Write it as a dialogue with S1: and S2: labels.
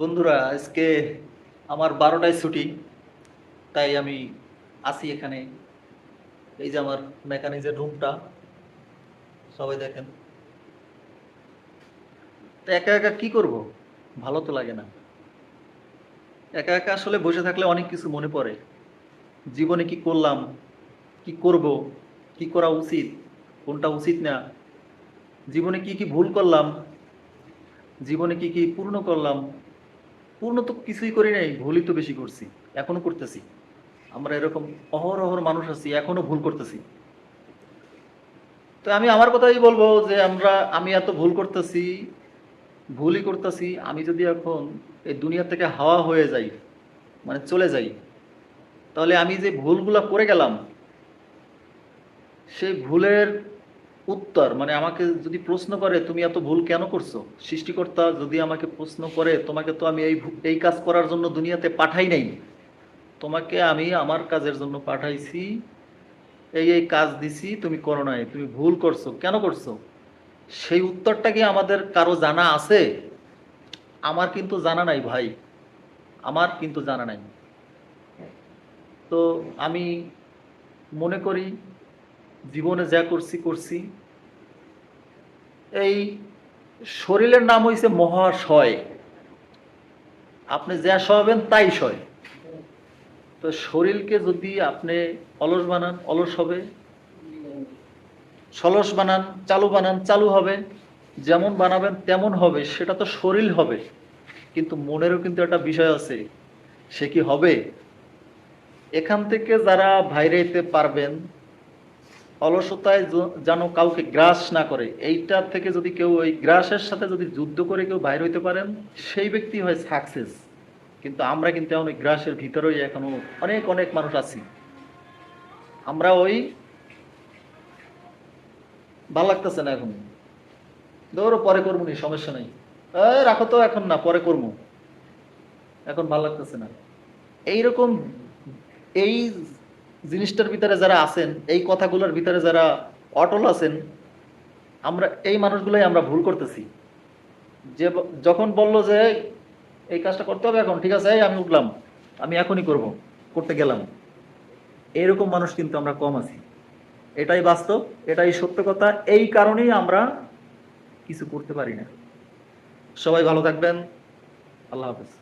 S1: বন্ধুরা, আজকে আমার 12টায় ছুটি, তাই আমি আছি এখানে। এই যে আমার মেকানিজের রুমটা, সবাই দেখেন। তো একা একা কি করব? ভালো তো লাগে না। একা একা আসলে বসে থাকলে অনেক কিছু মনে পড়ে। জীবনে কি করলাম, কি করব, কি করা উচিত, কোনটা উচিত না, জীবনে কি কি ভুল করলাম, জীবনে কি কি পূর্ণ করলাম। পূর্ণ তো কিছুই করি নাই, ভুলই তো বেশি করছি, এখনো করতেছি। আমরা এরকম অহরহ মানুষ আছি, এখনো ভুল করতেছি। তো আমি আমার কথাই বলবো যে আমি এত ভুল করতেছি, ভুলই করতেছি। আমি যদি এখন এই দুনিয়া থেকে হাওয়া হয়ে যাই, মানে চলে যাই, তাহলে আমি যে ভুলগুলা করে গেলাম, সেই ভুলের উত্তর, মানে আমাকে যদি প্রশ্ন করে তুমি এত ভুল কেন করছো, সৃষ্টিকর্তা যদি আমাকে প্রশ্ন করে, তোমাকে তো আমি এই কাজ করার জন্য দুনিয়াতে পাঠাই নাই, তোমাকে আমি আমার কাজের জন্য পাঠাইছি, এই কাজ দিছি, তুমি করো নাই, তুমি ভুল করছো, কেন করছো? সেই উত্তরটা কি আমাদের কারো জানা আছে? আমার কিন্তু জানা নাই ভাই, আমার কিন্তু জানা নাই। তো আমি মনে করি জীবনে যা করছি করছি। এই শরীরের নাম হইছে মহাশয়। আপনি যা সহাবেন তাই সয়। তো শরীরকে যদি আপনি অলস বানান, অলস হবে। সলস বানান, চালু বানান, চালু হবে। যেমন বানাবেন তেমন হবে, সেটা তো শরীর হবে। কিন্তু মনেরও কিন্তু একটা বিষয় আছে, সে কি হবে? এখান থেকে যারা বাইরে পারবেন, অলসতায় যেন কাউকে গ্রাস না করে, এইটার থেকে যদি কেউ ওই গ্রাসের সাথে যদি যুদ্ধ করে কেউ বাইরে হইতে পারেন, সেই ব্যক্তি হয় সাকসেস। কিন্তু আমরা কিন্তু এখন ওই গ্রাসের ভিতরেই এখনো অনেক অনেক মানুষ আছি। আমরা ওই ভাল লাগতেছে না এখন, ধরো পরে করবো নি, সমস্যা নেই, রাখো তো, এখন না, পরে করবো, এখন ভাল লাগতেছে না, এইরকম। এই জিনিসটার ভিতরে যারা আছেন, এই কথাগুলোর ভিতরে যারা অটল আছেন, আমরা এই মানুষগুলোই আমরা ভুল করতেছি। যে যখন বললো যে এই কাজটা করতে হবে এখন, ঠিক আছে, এই আমি উঠলাম, আমি এখনই করব, করতে গেলাম, এরকম মানুষ কিন্তু আমরা কম আছি। এটাই বাস্তব, এটাই সত্য কথা। এই কারণেই আমরা কিছু করতে পারি না। সবাই ভালো থাকবেন। আল্লাহ হাফেজ।